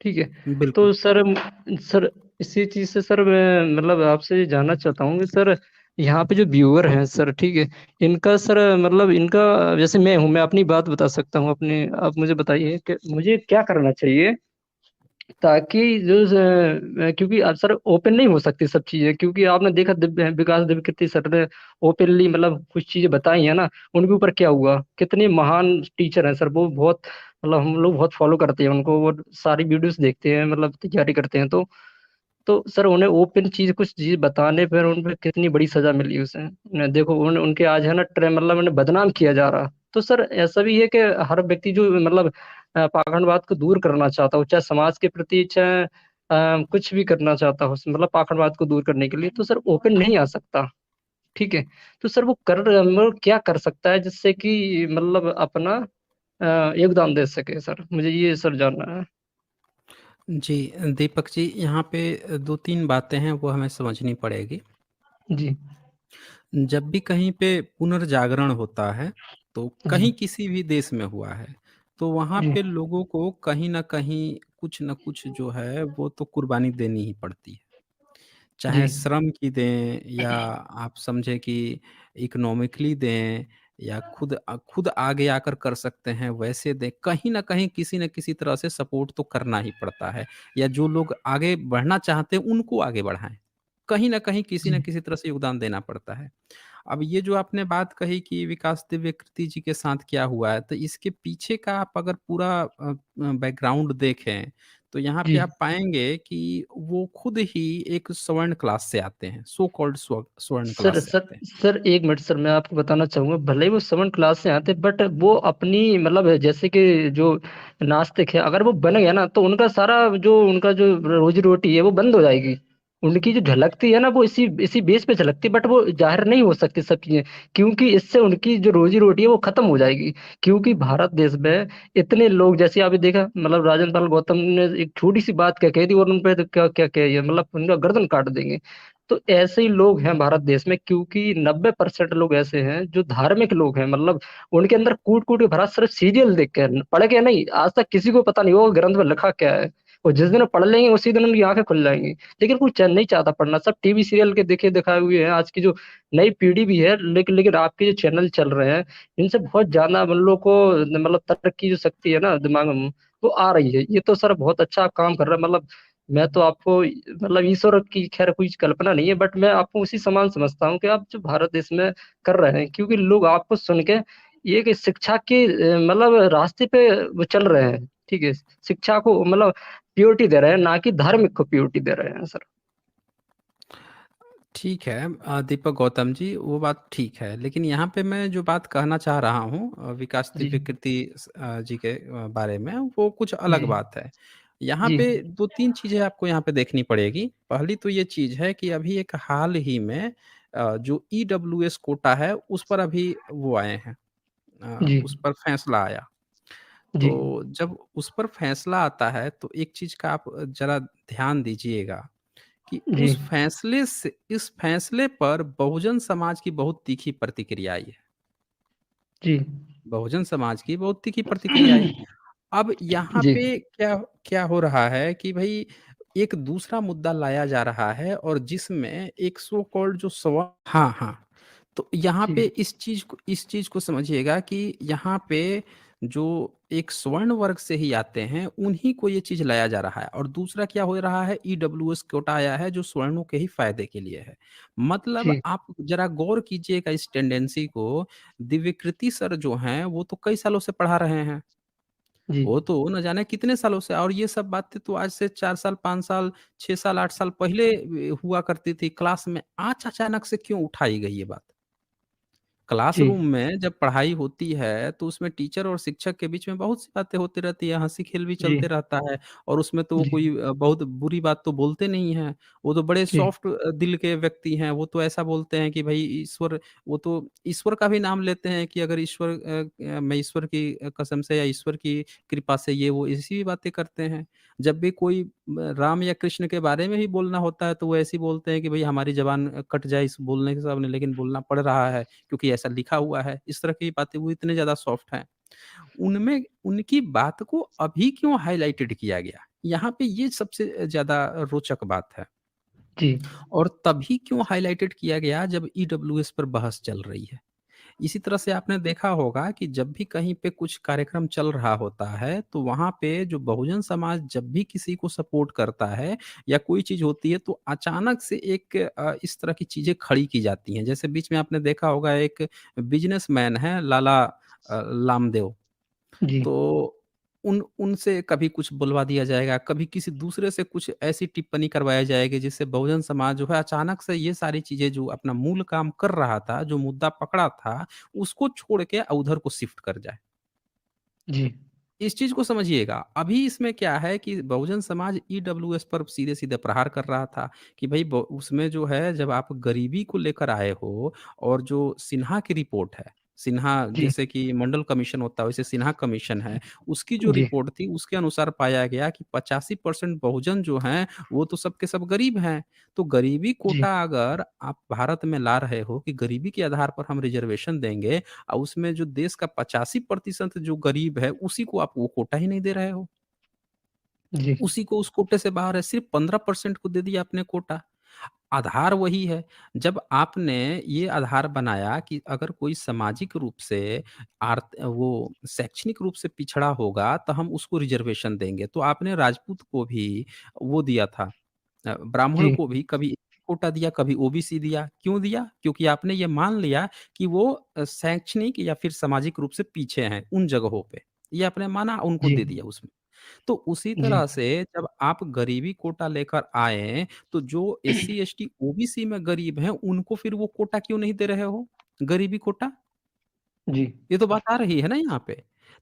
ठीक है। बिल्कुल। तो सर इसी चीज से सर मैं मतलब आपसे ये जानना चाहता हूँ कि सर यहाँ पे जो व्यूअर हैं सर, ठीक है, इनका सर मतलब इनका, जैसे मैं हूँ, मैं अपनी बात बता सकता हूँ अपने, आप मुझे बताइए कि मुझे क्या करना चाहिए ताकि क्योंकि अब सर ओपन नहीं हो सकती सब चीजें, क्योंकि आपने देखा विकास दिव्यकृति सर ने ओपनली मतलब कुछ चीजें बताई है ना, उनके ऊपर क्या हुआ, कितने महान टीचर हैं सर वो, बहुत मतलब हम लोग बहुत फॉलो करते हैं उनको, वो सारी वीडियोस देखते हैं, मतलब तैयारी करते हैं। तो सर उन्हें ओपन चीज कुछ चीज बताने पर उन पर कितनी बड़ी सजा मिली उसे, देखो उनके आज है ना मतलब उन्हें बदनाम किया जा रहा। तो सर ऐसा भी है कि हर व्यक्ति जो मतलब पाखंडवाद को दूर करना चाहता हो, चाहे समाज के प्रति, चाहे कुछ भी करना चाहता हो, मतलब पाखंडवाद को दूर करने के लिए, तो सर ओपन नहीं आ सकता। ठीक है। तो सर वो मतलब क्या कर सकता है जिससे कि मतलब अपना योगदान दे सके सर, मुझे ये सर जानना है। जी, दीपक जी, यहाँ पे 2-3 बातें हैं वो हमें समझनी पड़ेगी। जी। जब भी कहीं पे पुनर्जागरण होता है, तो जी। कहीं किसी भी देश में हुआ है, तो वहाँ जी। पे लोगों को कहीं न कहीं कुछ न कुछ जो है वो तो कुर्बानी देनी ही पड़ती है। चाहे जी। श्रम की दें या आप समझें कि इकोनॉमिकली दें या खुद आगे आकर कर सकते हैं वैसे दें, कहीं न कहीं किसी न किसी तरह से सपोर्ट तो करना ही पड़ता है या जो लोग आगे बढ़ना चाहते हैं उनको आगे बढ़ाएँ। कहीं न कहीं किसी न जी। किसी तरह से योगदान देना पड़ता है। अब ये जो आपने बात कही कि विकास दिव्यकृति जी के साथ क्या हुआ है, तो इसके पीछे का आप अगर पूरा बैकग्राउंड देखें, तो यहाँ पे जी। आप पाएँगे कि वो खुद ही एक स्वर्ण क्लास से आते हैं, सो कॉल्ड स्वर्ण सर क्लास से सर आते हैं। सर एक मिनट सर, मैं आपको बताना चाहूंगा, भले ही वो 7 क्लास से आते, बट वो अपनी मतलब जैसे कि जो नास्तिक है, अगर वो बन गया ना, तो उनका सारा जो उनका जो रोजी रोटी है वो बंद हो जाएगी। उनकी जो झलकती है ना वो इसी इसी बेस पे झलकती, बट वो जाहिर नहीं हो सकती सब चीजें, क्योंकि इससे उनकी जो रोजी रोटी है वो खत्म हो जाएगी। क्योंकि भारत देश में इतने लोग, जैसे अभी देखा मतलब राजन पाल गौतम ने एक छोटी सी बात क्या कही थी, और उन पे तो क्या क्या कही है, मतलब उनका गर्दन काट देंगे। तो ऐसे ही लोग हैं भारत देश में, क्योंकि 90% लोग ऐसे हैं जो धार्मिक लोग हैं, मतलब उनके अंदर कूट कूट के भरा, सिर्फ सीरियल देख कर, पढ़ के नहीं, आज तक किसी को पता नहीं होगा ग्रंथ में लिखा क्या है। और जिस दिन वो पढ़ लेंगे उसी दिन उनकी आंखें खुल जाएंगी। लेकिन कोई नहीं चाहता पढ़ना, सब टीवी सीरियल के देखे दिखाए हुए हैं। आज की जो नई पीढ़ी भी है, लेकिन लेकिन आपके जो चैनल चल रहे हैं, इनसे बहुत ज्यादा हम लोग को मतलब तरक्की जो शक्ति है ना दिमाग में, वो आ रही है। ये तो सर बहुत अच्छा काम कर रहा है, मतलब मैं तो आपको मतलब ईश्वर की खैर कोई कल्पना नहीं है, बट मैं आपको उसी समान समझता हूँ कि आप जो भारत देश में कर रहे हैं, क्योंकि लोग आपको सुन के ये कि शिक्षा के मतलब रास्ते पे वो चल रहे हैं। ठीक है। शिक्षा को मतलब प्योरिटी दे रहे हैं, ना कि धार्मिक को प्योरिटी दे रहे हैं सर। ठीक है दीपक गौतम जी, वो बात ठीक है, लेकिन यहाँ पे मैं जो बात कहना चाह रहा हूँ विकास जी। दिव्यकृति जी के बारे में, वो कुछ अलग जी। बात है। यहाँ जी। पे 2-3 चीज़ें आपको यहाँ पे देखनी पड़ेगी। पहली तो ये चीज़ है कि अभी एक हाल ही में जो ईडब्ल्यूएस कोटा है, उस पर अभी वो आए हैं, जी। उस पर फैसला आया। जी। तो जब उस पर फैसला आता है, तो एक चीज़ का आप ज़रा ध्यान दीजिएगा कि जी। इस फैसले पर बहुजन समाज की बहुत तीखी प्रतिक्रिया आई है। जी। बहुजन समाज की बहुत तीखी प्रतिक्रिया आई। अब यहाँ जी। पे क्या क्या हो रहा है कि भई एक दूसरा मुद्दा लाया जा रहा है और जिसमें एक सो कॉल्ड जो हाँ, हाँ। तो यहाँ पे जी। इस चीज़ को समझिएगा कि यहाँ पे जो एक स्वर्ण वर्ग से ही आते हैं, उन्हीं को ये चीज़ लाया जा रहा है और दूसरा क्या हो रहा है, ईडब्ल्यूएस कोटा आया है जो सवर्णों के ही फ़ायदे के लिए है। मतलब जी। आप ज़रा गौर कीजिएगा इस टेंडेंसी को, दिव्यकृति सर जो हैं, वो तो कई सालों से पढ़ा रहे हैं। जी। वो तो न जाने कितने सालों से, और ये सब बातें तो आज से 4 साल, 5 साल, 6 साल, 8 साल पहले हुआ करती थी क्लास में। आज अचानक से क्यों उठाई गई ये बात? जी। क्लासरूम में जब पढ़ाई होती है, तो उसमें टीचर और शिक्षक के बीच में बहुत सी बातें होती रहती है, हँसी-खेल भी जी। चलते रहता है और उसमें तो वो जी। कोई बहुत बुरी बात तो बोलते नहीं हैं। वो तो बड़े जी। सॉफ्ट दिल के व्यक्ति हैं, वो तो ऐसा बोलते हैं कि भई ईश्वर, वो तो ईश्वर का भी नाम लेते हैं कि अगर मैं ईश्वर की कसम से या ईश्वर की कृपा से ये वो ऐसी भी बातें करते हैं। जब भी कोई राम या कृष्ण के बारे में भी बोलना होता है, तो वो ऐसे ही बोलते हैं कि भई हमारी ज़बान कट जाए इस बोलने के सामने, लेकिन बोलना पड़ रहा है। क्योंकि ऐसा लिखा हुआ है। इस तरह की बातें वो इतने ज़्यादा सॉफ्ट हैं। उनमें उनकी बात को अभी क्यों हाइलाइटेड किया गया? यहाँ पे ये सबसे ज़्यादा रोचक बात है। जी, और तभी क्यों हाइलाइटेड किया गया जब ईडब्ल्यूएस पर बहस चल रही है। इसी तरह से आपने देखा होगा कि जब भी कहीं पे कुछ कार्यक्रम चल रहा होता है, तो वहाँ पे जो बहुजन समाज जब भी किसी को सपोर्ट करता है या कोई चीज़ होती है, तो अचानक से एक इस तरह की चीज़ें खड़ी की जाती हैं। जैसे बीच में आपने देखा होगा एक बिज़नेसमैन है लाला लामदेव। जी, तो उनसे कभी कुछ बुलवा दिया जाएगा, कभी किसी दूसरे से कुछ ऐसी टिप्पणी करवाया जाएगी जिससे बहुजन समाज जो है अचानक से ये सारी चीज़ें जो अपना मूल काम कर रहा था, जो मुद्दा पकड़ा था, उसको छोड़ के उधर को शिफ्ट कर जाए। जी, इस चीज़ को समझिएगा। अभी इसमें क्या है कि बहुजन समाज ईडब्ल्यूएस पर सीधे-सीधे प्रहार कर रहा था कि भई ब उसमें जो है जब आप गरीबी को लेकर आए हो और जो सिन्हा की रिपोर्ट है, सिन्हा जी, जैसे कि मंडल कमीशन होता है वैसे सिन्हा कमीशन है, उसकी जो जी, रिपोर्ट थी उसके अनुसार पाया गया कि 85% बहुजन जो हैं, वो तो सब के सब गरीब हैं। तो गरीबी जी, कोटा अगर आप भारत में ला रहे हो कि गरीबी के आधार पर हम रिज़र्वेशन देंगे उसमें जो देश का 85% जो गरीब है, उसी को आप वो कोटा ही नहीं दे रहे हो। जी, उसी को उस कोटे से बाहर है, सिर्फ़ 15% को दे दिया आपने कोटा। आधार वही है। जब आपने ये आधार बनाया कि अगर कोई सामाजिक रूप से वो शैक्षणिक रूप से पिछड़ा होगा, तो हम उसको रिज़र्वेशन देंगे। तो आपने राजपूत को भी वो दिया था ब्राह्मण जी, को भी कभी कोटा दिया, कभी ओबीसी दिया। क्यों दिया? क्योंकि आपने ये मान लिया कि वो शैक्षणिक या फिर सामाजिक रूप से पीछे हैं उन जगहों पे। ये आपने माना, उनको जी, दे दिया उसमें। तो उसी जी, तरह से जब आप गरीबी कोटा लेकर आए, तो जो एससी, एसटी, ओबीसी में गरीब हैं, उनको फिर वो कोटा क्यों नहीं दे रहे हो? गरीबी कोटा? जी, ये तो बात आ रही है ना यहाँ पे।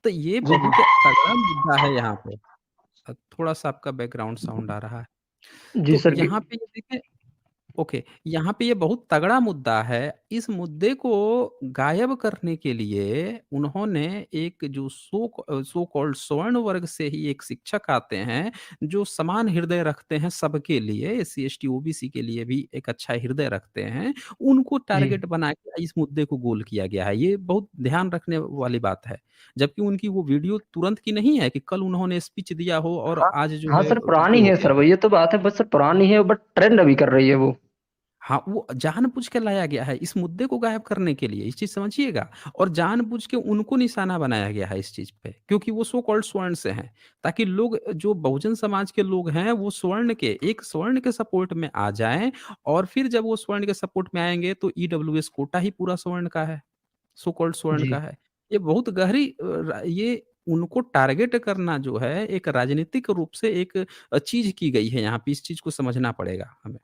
तो ये जी, बहुत तगड़ा मुद्दा है यहाँ पे। थोड़ा-सा आपका बैकग्राउंड साउंड आ रहा है। जी तो सर यहाँ पे ये देखिए ओके, यहाँ पे ये बहुत तगड़ा मुद्दा है। इस मुद्दे को गायब करने के लिए उन्होंने एक जो सो कॉल्ड स्वर्ण वर्ग से ही एक शिक्षक आते हैं, जो समान हृदय रखते हैं सबके लिए, एससी, एसटी, ओबीसी के लिए भी एक अच्छा हृदय रखते हैं, उनको जी। टारगेट बना के इस मुद्दे को गोल किया गया है। ये बहुत ध्यान रखने वाली बात है। जबकि उनकी वो वीडियो तुरंत की नहीं है कि कल उन्होंने स्पीच दिया हो और हाँ, आज जो हाँ है सर वो पुरानी हो है गया सर, हो। वो ये तो बात है, बस सर पुरानी है बट ट्रेंड अभी कर रही है वो। हाँ, वो जानबूझ के लाया गया है इस मुद्दे को गायब करने के लिए, इस चीज़ समझिएगा और जानबूझ के उनको निशाना बनाया गया है इस चीज़ पे, क्योंकि वो सो कॉल्ड स्वर्ण से हैं, ताकि लोग जो बहुजन समाज के लोग हैं, वो स्वर्ण के सपोर्ट में आ जाएँ और फिर जब वो स्वर्ण के सपोर्ट में आएँगे, तो ईडब्ल्यूएस कोटा ही पूरा स्वर्ण का है, सो कॉल्ड स्वर्ण जी, का है। ये बहुत गहरी ये उनको टारगेट करना जो है, एक राजनीतिक रूप से एक चीज़ की गई है यहाँ पे, इस चीज़ को समझना पड़ेगा हमें।